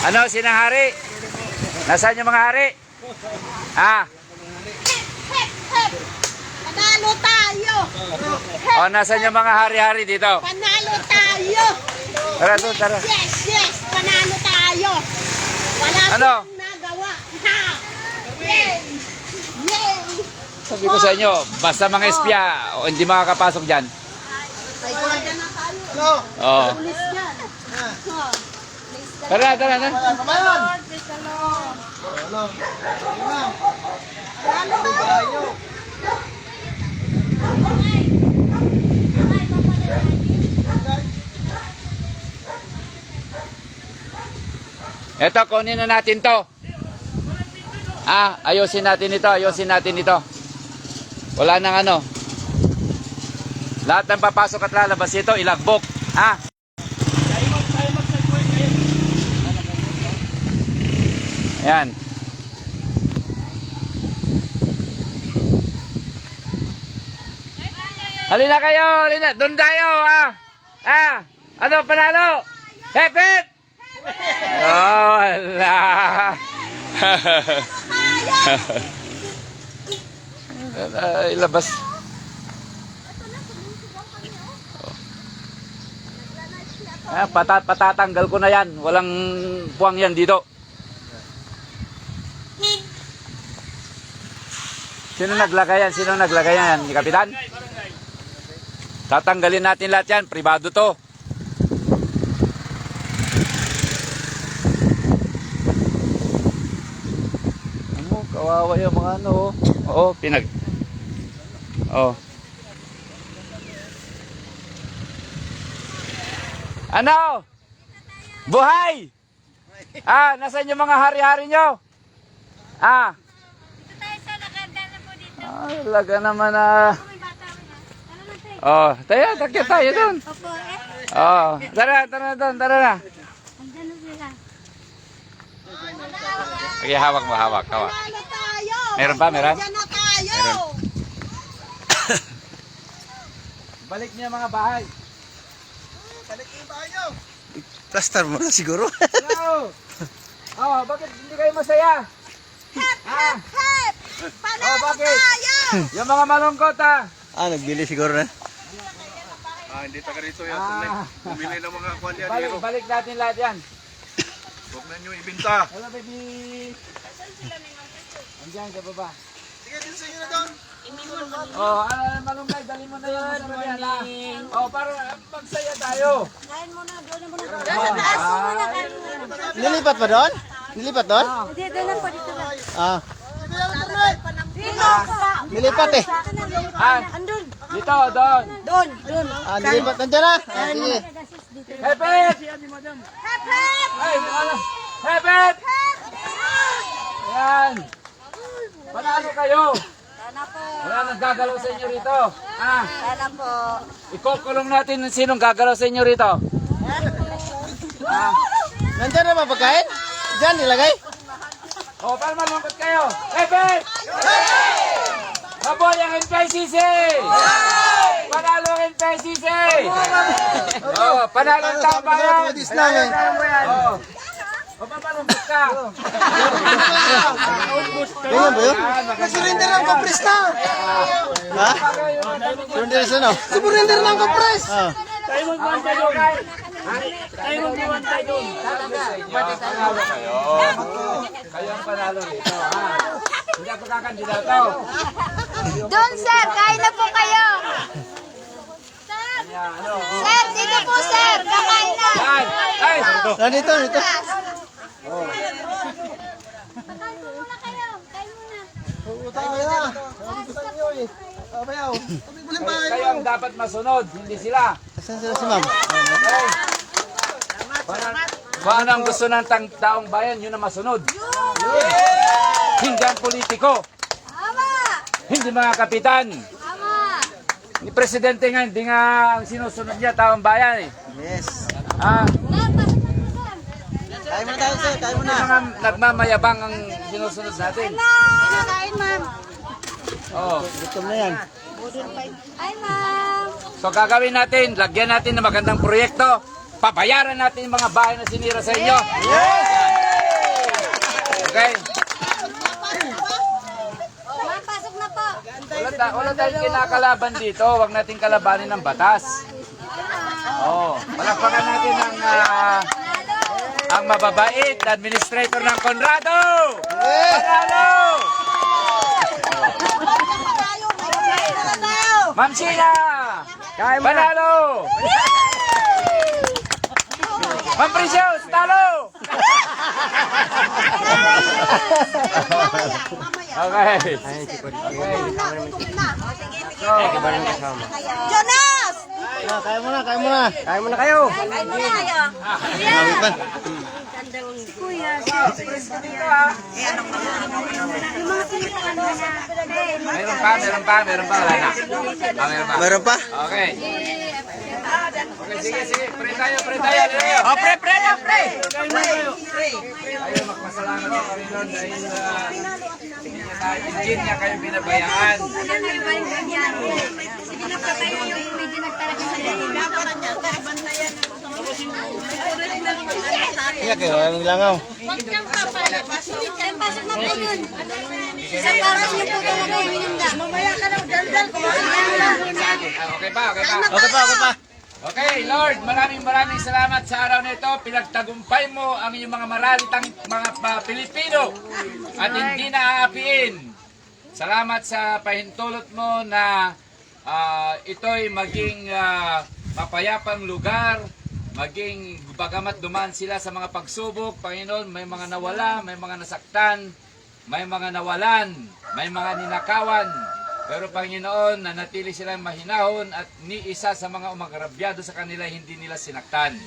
Ano, sinang hari? Nasaan yung mga hari? Ah. Panalo tayo! O, nasaan yung mga hari-hari dito? Panalo tayo! Tara, doon, tara. Yes, yes! Panalo tayo! Wala Ano? silang nagawa! Ha! Yay! Yay! Sabi ko sa inyo, basta mga espya, o hindi makakapasok dyan. Ay, wala na tayo! Ano? Oo. Pulis yan! Tara, tara, tara. Pamayan! Ano? Ano? Bayo! Eto, kunin na natin to. Ah, ayusin natin ito, ayusin natin ito. Wala nang ano. Lahat ng papasok at lalabas ito, ilagbok. Ah. Ayan. Halina kayo, halina. Doon tayo, ah. Ah, ano, panalo? Hepet! Oh, wala. Ilabas. Ah, patatanggal ko na yan. Walang puwang yan dito. Sino naglagay yan? Sino naglagay yan? Ni Kapitan? Tatanggalin natin lahat yan. Pribado to. Ano, kawawa yung mga ano. Oo, pinag... Oo. Ano? Buhay! Ah, nasaan yung mga hari-hari nyo? Ah. Dito tayo sa Lagandana po dito. Ah, laga naman ah. May bata mo na. Ano lang tayo? Oh, tayo, takya tayo doon. Opo, eh. Oh, tara, tara doon, tara na. Andyan na sila. Sige, hawak mo, hawak, hawak. Panalo tayo! Meron pa, meron? Andyan na tayo! Meron. Balik niyo mga bahay. Balik yung bayo! Plaster mo na siguro. Hello! Oh, bakit hindi kayo masaya? Hep! Ah, Hep! oh, Panalo bakit? tayo! Yung mga malungkot ah. Nagbili siguro na. Hindi taga rito yan. Ah. Bumili ng mga kwan yan. Balik, balik natin lahat yan. Huwag na nyo ibinta. Hello, baby. Andiyan sa baba. Sige, dito sa inyo na doon. Oh, malunggay, dali mo na yun sa baba na. Oh, para magsaya tayo. Kain mo na, doon na muna. Nilipat ba doon? Nilipat doon? Hindi, doon na po, dito na. Ah, Dito! nilipat eh. Ah, Andun! dito, doon. Doon! Doon! Nilipat. Nandiyan na. Sige. Hepet! Hep! Hep! Ay, ano? Hepet! Ayan. Panalo kayo. Sana po! Wala nang gagalaw sa inyo rito. Ah, Sana po! ikukulong natin sinong gagalaw sa inyo rito. Ah, Nandiyan na ba pagkain? Diyan nilagay? oh, para malungkot kayo. Hepet! Maboy ang NPCC! Panalo ang NPCC! Oh, panalo ang taong bayan! Pwede namin. Oh. O, papalungkot ka! Ganyan ba yun? Surrender ng kompres na! Ha? Surrender sa ano? Surrender ng kompres! Ah. Tayo magbantay doon! Tayo magbantay doon! Panalo kayo! Kayo ang panalo dito, ha? Hindi ako kakandidato! Doon, sir! Kain na po kayo! Yan, ano? Sir, dito po, sir! Kakain na! Yan! Ay! Nandito, nandito. Pakain po muna kayo! Kain muna! Utang kayo na! Sabi ko sa inyo eh. Abayaw! Sabi ko lang bahay Kayo ang dapat masunod, hindi sila. Asan sila si ma'am? Okay? Kung ano ang gusto ng taong bayan, yun ang masunod. Hindi ang politiko. Tama! Hindi mga kapitan. Tama! Ni presidente nga, hindi nga ang sinusunod niya taong bayan eh. Yes. Ah, Sir, pasok na po, sir! Kain muna tayo, sir. Kain muna. mga nagmamayabang ang sinusunod natin. Kain, ma'am! Oh. Gutom na yan. Ay, ma'am! So gagawin natin, lagyan natin ng magandang proyekto. Pabayaran natin yung mga bahay na sinira sa inyo. Yes! Okay? Pasok na po. Wala tayong kinakalaban dito. Huwag natin kalabanin ng batas. Oh, palakpakan natin ang mababait na administrator ng Conrado! Panalo! Ma'am Sheila! Panalo! Ma'am Precious, talo! Okay. Jonas! Kaya mo na, kaya mo na. Kaya mo na kayo. Ay, muna kayo. Sabi pa. Kuya, Meron pa, wala na. Meron pa. Meron pa? Okay. Okay, sige. Pre tayo. Oh, pre. Tayo, magpasalamat sa Panginoon dahil hindi niya kayo binabayaan. Kaya kayo, ang langaw. Huwag kang papalabas. Pasok na po yun. Isang oras niyo po talaga yung minunda. Mamaya ka ng daldal. Okay pa. Okay pa. Okay, Lord, maraming salamat sa araw na ito. Pinagtagumpay mo ang inyong mga maralitang mga Pilipino at hindi na aapiin. Salamat sa pahintulot mo na ito'y maging mapayapang lugar, maging bagamat dumaan sila sa mga pagsubok. Panginoon, may mga nawala, may mga nasaktan, may mga nawalan, may mga ninakawan. Pero Panginoon, nanatili silang mahinahon at ni isa sa mga umagrabyado sa kanila hindi nila sinaktan.